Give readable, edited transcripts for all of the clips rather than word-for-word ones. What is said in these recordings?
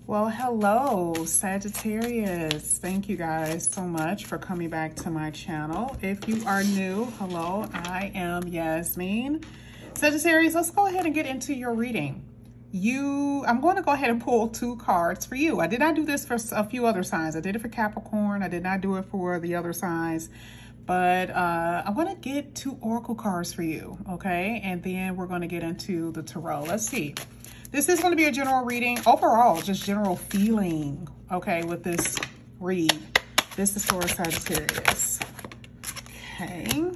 Well, hello, Sagittarius. Thank you guys so much for coming back to my channel. If you are new, hello, I am Yasmin. Sagittarius, let's go ahead and get into your reading. I'm going to go ahead and pull 2 cards for you. I did not do this for a few other signs. I did it for Capricorn. I did not do it for the other signs. But I'm going to get 2 oracle cards for you, okay? And then we're going to get into the tarot. Let's see. This is going to be a general reading. Overall, just general feeling, okay, with this read. This is for Sagittarius. Okay.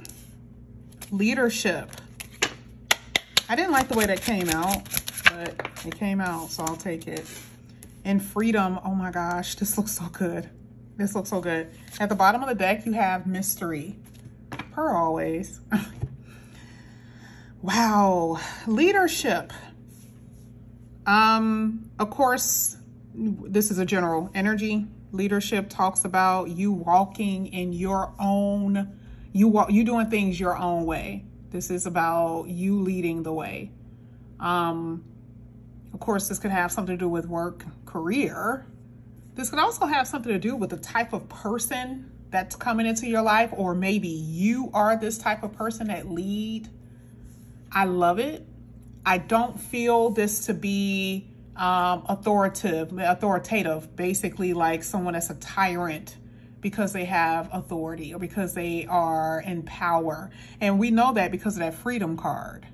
Leadership. I didn't like the way that came out, but it came out, so I'll take it. And freedom. Oh my gosh, this looks so good. This looks so good. At the bottom of the deck, you have mystery. Per always. Wow. Leadership. Of course, this is a general energy. Leadership talks about you walking in your own, you doing things your own way. This is about you leading the way. Of course, this could have something to do with work, career. This could also have something to do with the type of person that's coming into your life, or maybe you are this type of person that lead. I love it. I don't feel this to be authoritative, basically like someone that's a tyrant because they have authority or because they are in power. And we know that because of that freedom card.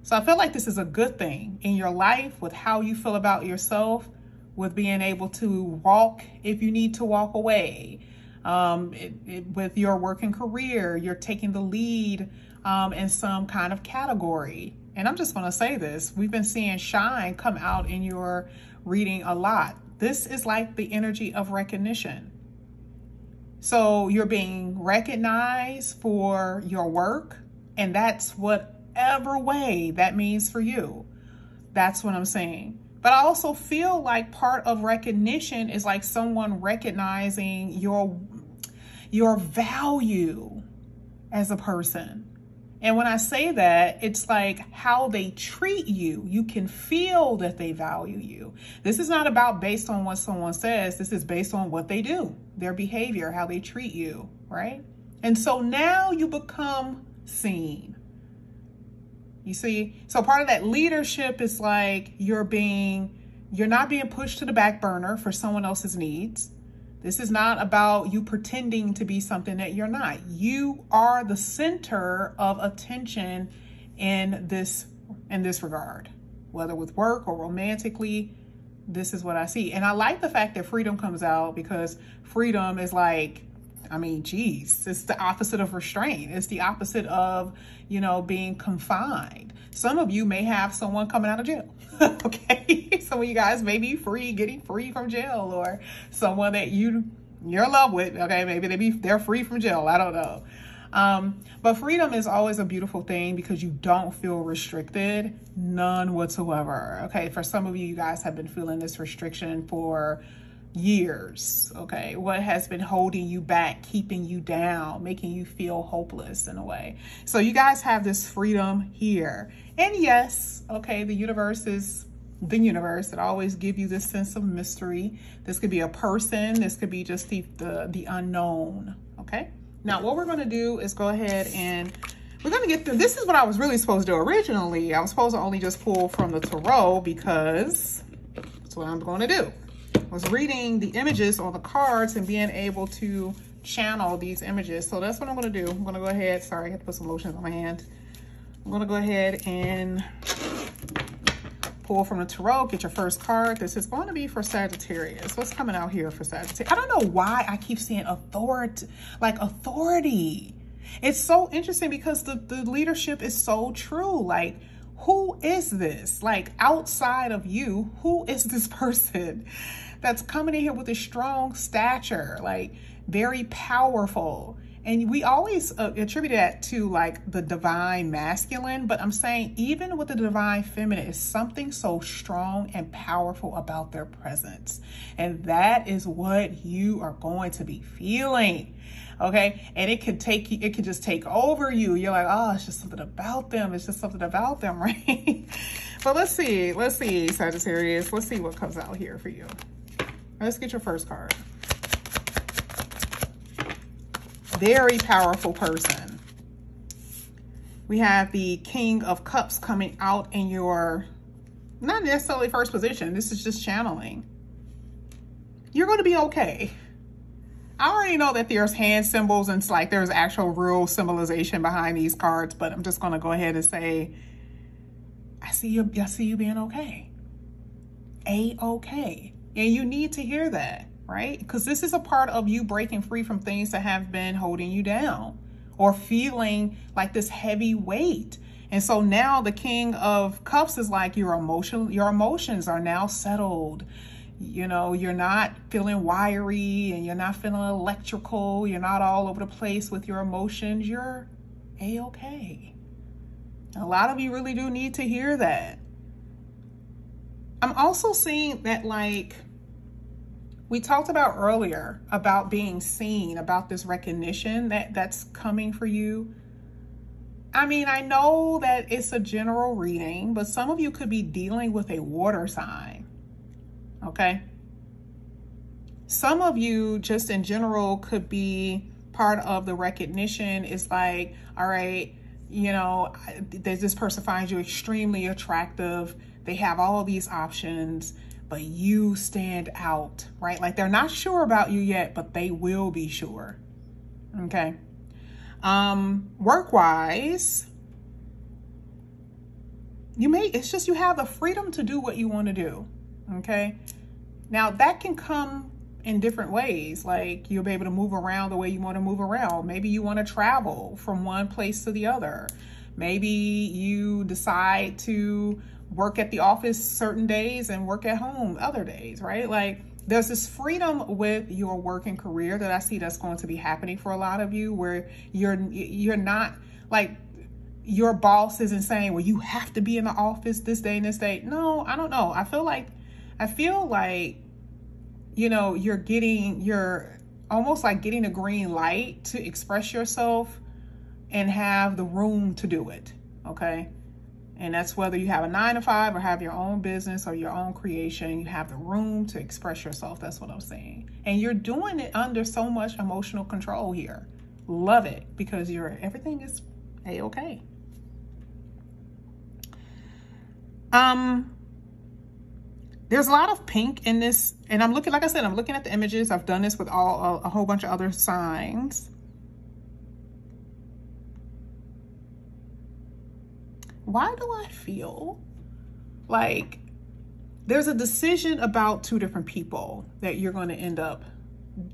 So I feel like this is a good thing in your life with how you feel about yourself, with being able to walk if you need to walk away. With your work and career, you're taking the lead in some kind of category. And I'm just going to say this. We've been seeing shine come out in your reading a lot. This is like the energy of recognition. So you're being recognized for your work, and that's whatever way that means for you. That's what I'm saying. But I also feel like part of recognition is like someone recognizing your value as a person. And when I say that, it's like how they treat you. You can feel that they value you. This is not about based on what someone says. This is based on what they do, their behavior, how they treat you, right? And so now you become seen. You see? So part of that leadership is like you're not being pushed to the back burner for someone else's needs. This is not about you pretending to be something that you're not. You are the center of attention in this regard, whether with work or romantically. This is what I see. And I like the fact that freedom comes out, because freedom is like, I mean, geez, it's the opposite of restraint. It's the opposite of, being confined. Some of you may have someone coming out of jail. Okay. Some of you guys may be getting free from jail, or someone that you're in love with. Okay. Maybe they're free from jail. I don't know. But freedom is always a beautiful thing because you don't feel restricted, none whatsoever. Okay. For some of you, you guys have been feeling this restriction for years. Okay. What has been holding you back, keeping you down, making you feel hopeless in a way. So you guys have this freedom here. And yes, okay, the universe is the universe. It always gives you this sense of mystery. This could be a person. This could be just the unknown. Okay. Now what we're going to do is go ahead and we're going to get through. This is what I was really supposed to do originally. I was supposed to only just pull from the tarot because that's what I'm going to do. I was reading the images on the cards and being able to channel these images. So that's what I'm going to do. I'm going to go ahead. Sorry, I had to put some lotion on my hand. I'm going to go ahead and pull from the tarot. Get your first card. This is going to be for Sagittarius. What's coming out here for Sagittarius? I don't know why I keep saying authority, like authority. It's so interesting because the leadership is so true. Like, who is this? Like, outside of you, who is this person that's coming in here with a strong stature, like very powerful? And we always attribute that to like the divine masculine, but I'm saying even with the divine feminine, is something so strong and powerful about their presence. And that is what you are going to be feeling. Okay. And it could take you, it could just take over you. You're like, oh, it's just something about them. It's just something about them, right? But let's see, Sagittarius. Let's see what comes out here for you. Let's get your first card. Very powerful person. We have the King of Cups coming out in your, not necessarily first position. This is just channeling. You're going to be okay. I already know that there's hand symbols and it's like there's actual real symbolization behind these cards, but I'm just going to go ahead and say, I see you being okay. A-okay. And you need to hear that. Right? Because this is a part of you breaking free from things that have been holding you down or feeling like this heavy weight. And so now the King of Cups is like your emotions are now settled. You know, you're not feeling wiry and you're not feeling electrical. You're not all over the place with your emotions. You're A-okay. A lot of you really do need to hear that. I'm also seeing that, like, we talked about earlier about being seen, about this recognition that's coming for you. I mean, I know that it's a general reading, but some of you could be dealing with a water sign, okay? Some of you just in general could be part of the recognition. It's like, all right, you know, this person finds you extremely attractive. They have all these options, but you stand out, right? Like they're not sure about you yet, but they will be sure. Okay. Work-wise, it's just, you have the freedom to do what you want to do. Okay. Now that can come in different ways. Like you'll be able to move around the way you want to move around. Maybe you want to travel from one place to the other. Maybe you decide to work at the office certain days and work at home other days, right? Like there's this freedom with your working career that I see that's going to be happening for a lot of you, where you're not like your boss isn't saying, well, you have to be in the office this day and this day. No, I don't know. I feel like, you know, you're almost like getting a green light to express yourself and have the room to do it. Okay. And that's whether you have a 9-to-5 or have your own business or your own creation, you have the room to express yourself. That's what I'm saying. And you're doing it under so much emotional control here. Love it, because everything is A-okay. There's a lot of pink in this, and I'm looking, like I said, I'm looking at the images. I've done this with a whole bunch of other signs. Why do I feel like there's a decision about two different people that you're going to end up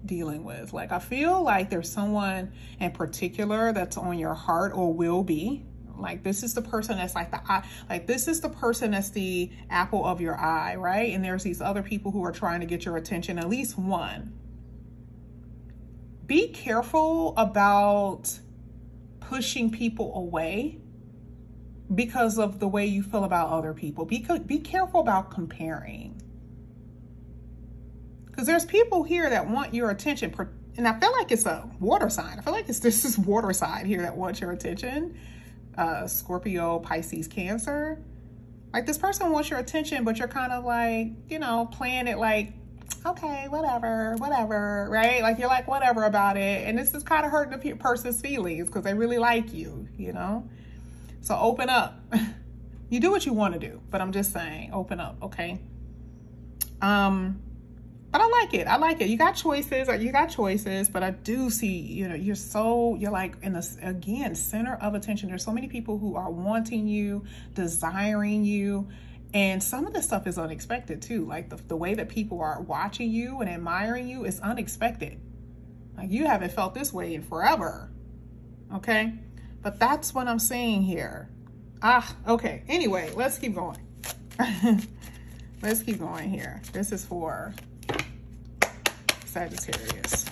dealing with? Like, I feel like there's someone in particular that's on your heart or will be. Like, this is the person that's like the eye, like this is the person that's the apple of your eye, right? And there's these other people who are trying to get your attention, at least one. Be careful about pushing people away because of the way you feel about other people. Be careful about comparing. Because there's people here that want your attention. And I feel like it's a water sign. I feel like this is water sign here that wants your attention. Scorpio, Pisces, Cancer. Like this person wants your attention, but you're kind of like, you know, playing it like, okay, whatever, right? Like you're like, whatever about it. And this is kind of hurting the person's feelings because they really like you, you know? So open up. You do what you want to do, but I'm just saying, open up, okay? But I like it. I like it. You got choices, but I do see, you know, you're like in the, again, center of attention. There's so many people who are wanting you, desiring you. And some of this stuff is unexpected too. Like the way that people are watching you and admiring you is unexpected. Like you haven't felt this way in forever. Okay. But that's what I'm saying here. Okay. Anyway, let's keep going. Let's keep going here. This is for Sagittarius.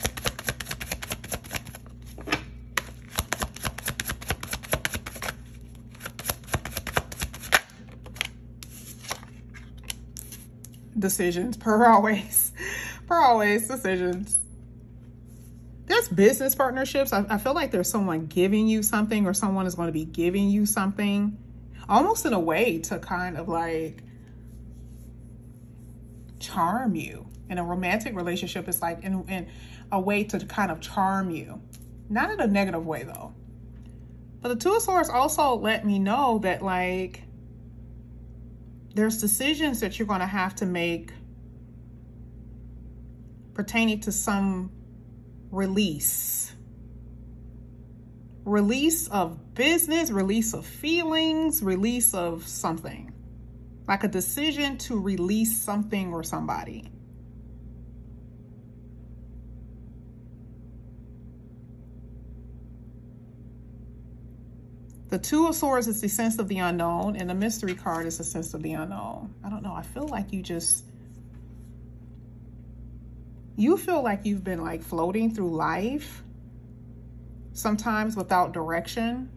decisions, per always, decisions. There's business partnerships. I feel like there's someone giving you something, or someone is going to be giving you something, almost in a way to kind of like charm you. In a romantic relationship, it's like in a way to kind of charm you. Not in a negative way though. But the Two of Swords also let me know that like there's decisions that you're going to have to make pertaining to some release of business, release of feelings, release of something, like a decision to release something or somebody. The Two of Swords is the sense of the unknown, and the Mystery card is the sense of the unknown. I don't know. I feel like you feel like you've been like floating through life, sometimes without direction.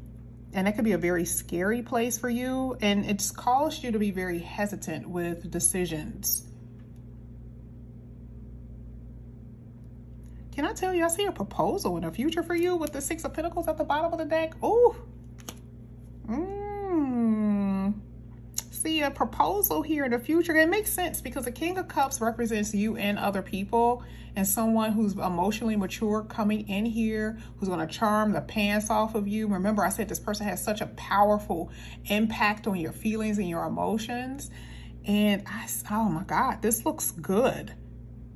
And that could be a very scary place for you. And it's caused you to be very hesitant with decisions. Can I tell you, I see a proposal in the future for you with the Six of Pentacles at the bottom of the deck. Ooh. See a proposal here in the future. It makes sense because the King of Cups represents you and other people, and someone who's emotionally mature coming in here, who's going to charm the pants off of you. Remember, I said this person has such a powerful impact on your feelings and your emotions. And oh my God, this looks good.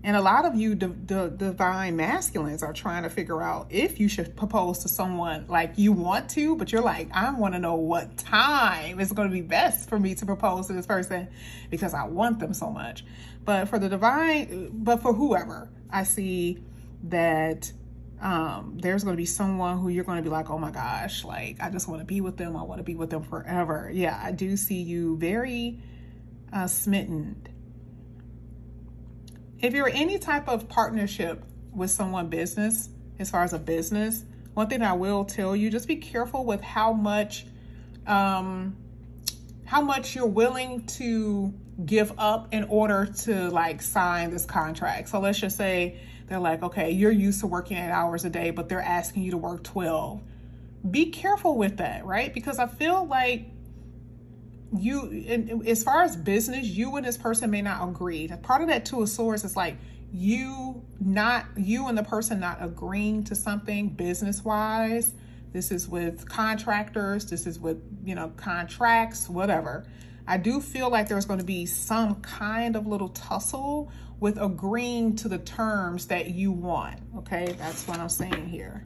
And a lot of you divine masculines are trying to figure out if you should propose to someone. Like you want to, but you're like, I want to know what time is going to be best for me to propose to this person because I want them so much. But for the divine, but for whoever, I see that there's going to be someone who you're going to be like, oh my gosh, like I just want to be with them. I want to be with them forever. Yeah, I do see you very smitten. If you're any type of partnership with someone business, as far as a business, one thing I will tell you, just be careful with how much you're willing to give up in order to like sign this contract. So let's just say they're like, okay, you're used to working 8 hours a day, but they're asking you to work 12. Be careful with that, right? Because I feel like as far as business, you and this person may not agree. Part of that Two of Swords is like you and the person not agreeing to something business wise. This is with contractors. This is with, contracts, whatever. I do feel like there's going to be some kind of little tussle with agreeing to the terms that you want. Okay. That's what I'm saying here.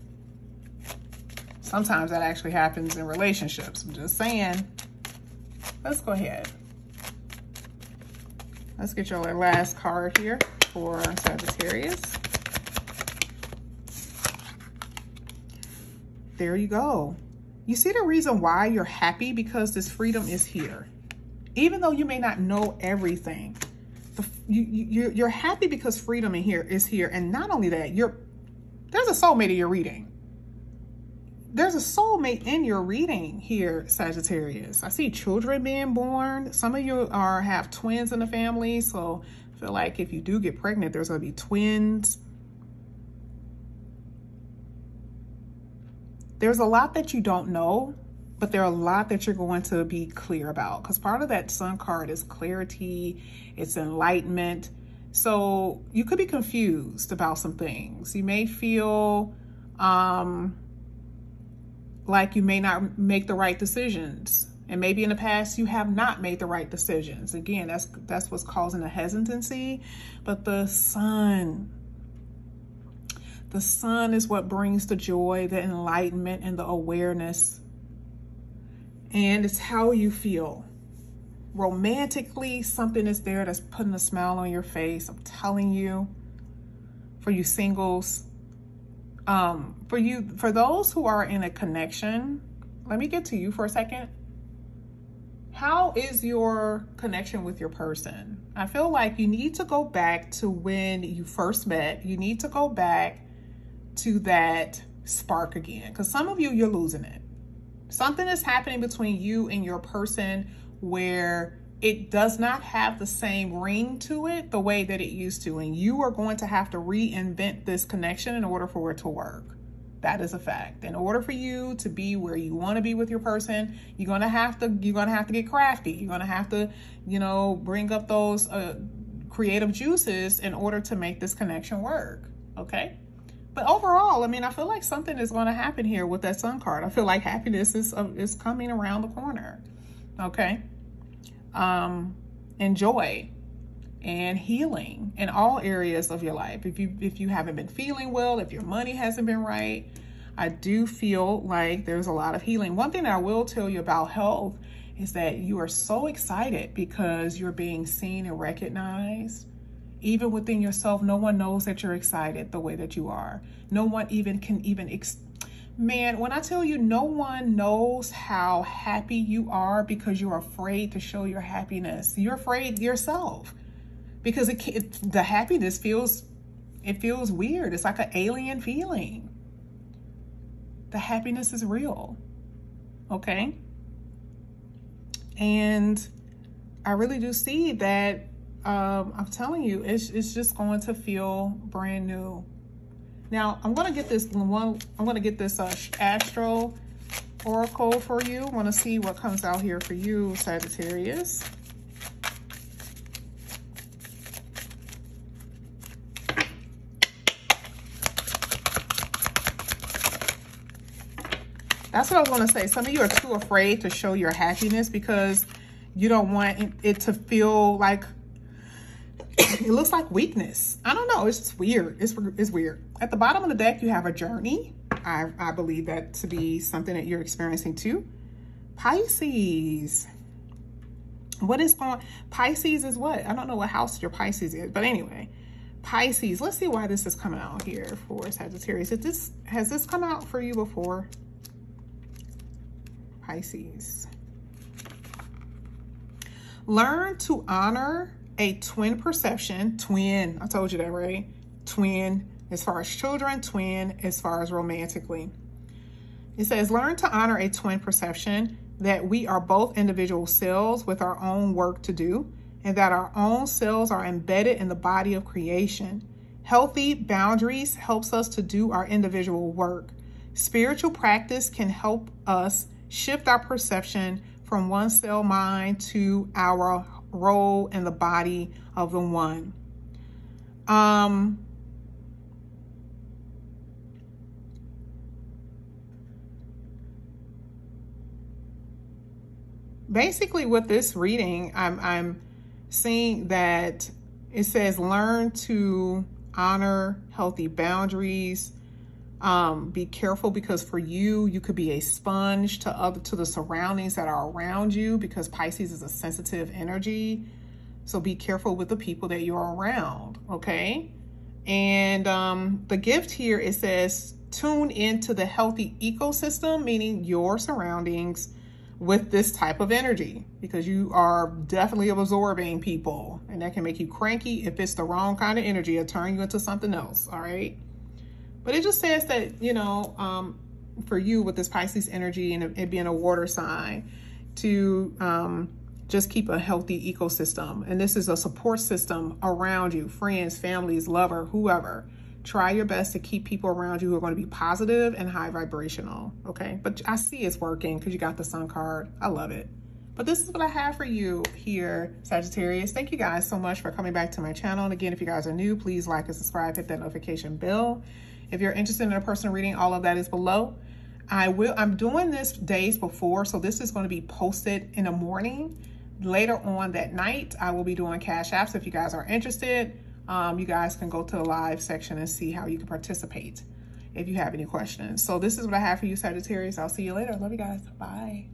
Sometimes that actually happens in relationships. I'm just saying. Let's go ahead. Let's get your last card here for Sagittarius. There you go. You see the reason why you're happy? Because this freedom is here. Even though you may not know everything, you're happy because freedom is here. And not only that, there's a soulmate in your reading. There's a soulmate in your reading here, Sagittarius. I see children being born. Some of you have twins in the family. So I feel like if you do get pregnant, there's going to be twins. There's a lot that you don't know, but there are a lot that you're going to be clear about. Because part of that Sun card is clarity. It's enlightenment. So you could be confused about some things. You may feel like you may not make the right decisions. And maybe in the past you have not made the right decisions. Again, that's what's causing the hesitancy. But the sun is what brings the joy, the enlightenment, and the awareness. And it's how you feel. Romantically, something is there that's putting a smile on your face. I'm telling you, for you singles, for those who are in a connection, let me get to you for a second. How is your connection with your person? I feel like you need to go back to when you first met. You need to go back to that spark again. Because some of you, you're losing it. Something is happening between you and your person where it does not have the same ring to it the way that it used to. And you are going to have to reinvent this connection in order for it to work. That is a fact. In order for you to be where you want to be with your person, you're going to have to get crafty. You're going to have to, you know, bring up those creative juices in order to make this connection work. Okay. But overall, I mean, I feel like something is going to happen here with that Sun card. I feel like happiness is coming around the corner. Okay. And joy and healing in all areas of your life. If you haven't been feeling well, if your money hasn't been right, I do feel like there's a lot of healing. One thing that I will tell you about health is that you are so excited because you're being seen and recognized. Even within yourself, no one knows that you're excited the way that you are. No one man, when I tell you no one knows how happy you are because you're afraid to show your happiness. You're afraid yourself because the happiness feels weird. It's like an alien feeling. The happiness is real. Okay. And I really do see that. I'm telling you, it's just going to feel brand new. Now, I'm going to get this Astro Oracle for you. I want to see what comes out here for you, Sagittarius. That's what I was going to say. Some of you are too afraid to show your happiness because you don't want it to feel like it looks like weakness. I don't know. It's just weird. It's weird. At the bottom of the deck, you have a journey. I believe that to be something that you're experiencing too. Pisces. What is going on? Pisces is what? I don't know what house your Pisces is. But anyway, Pisces. Let's see why this is coming out here for Sagittarius. Has this come out for you before? Pisces. Learn to honor a twin perception. Twin, I told you that, right? Twin as far as children, twin as far as romantically. It says, learn to honor a twin perception that we are both individual cells with our own work to do, and that our own cells are embedded in the body of creation. Healthy boundaries helps us to do our individual work. Spiritual practice can help us shift our perception from one cell mind to our role in the body of the one. Basically with this reading, I'm seeing that it says learn to honor healthy boundaries. Be careful because for you could be a sponge to the surroundings that are around you, because Pisces is a sensitive energy. So be careful with the people that you're around, okay? And the gift here, it says tune into the healthy ecosystem, meaning your surroundings with this type of energy, because you are definitely absorbing people, and that can make you cranky if it's the wrong kind of energy or turn you into something else, all right? But it just says that, you know, for you with this Pisces energy and it being a water sign, to just keep a healthy ecosystem. And this is a support system around you, friends, families, lover, whoever. Try your best to keep people around you who are going to be positive and high vibrational, okay? But I see it's working because you got the Sun card. I love it. But this is what I have for you here, Sagittarius. Thank you guys so much for coming back to my channel. And again, if you guys are new, please like and subscribe, hit that notification bell. If you're interested in a personal reading, all of that is below. I'm doing this days before, so this is going to be posted in the morning. Later on that night, I will be doing cash apps. If you guys are interested, you guys can go to the live section and see how you can participate if you have any questions. So this is what I have for you, Sagittarius. I'll see you later. Love you guys. Bye.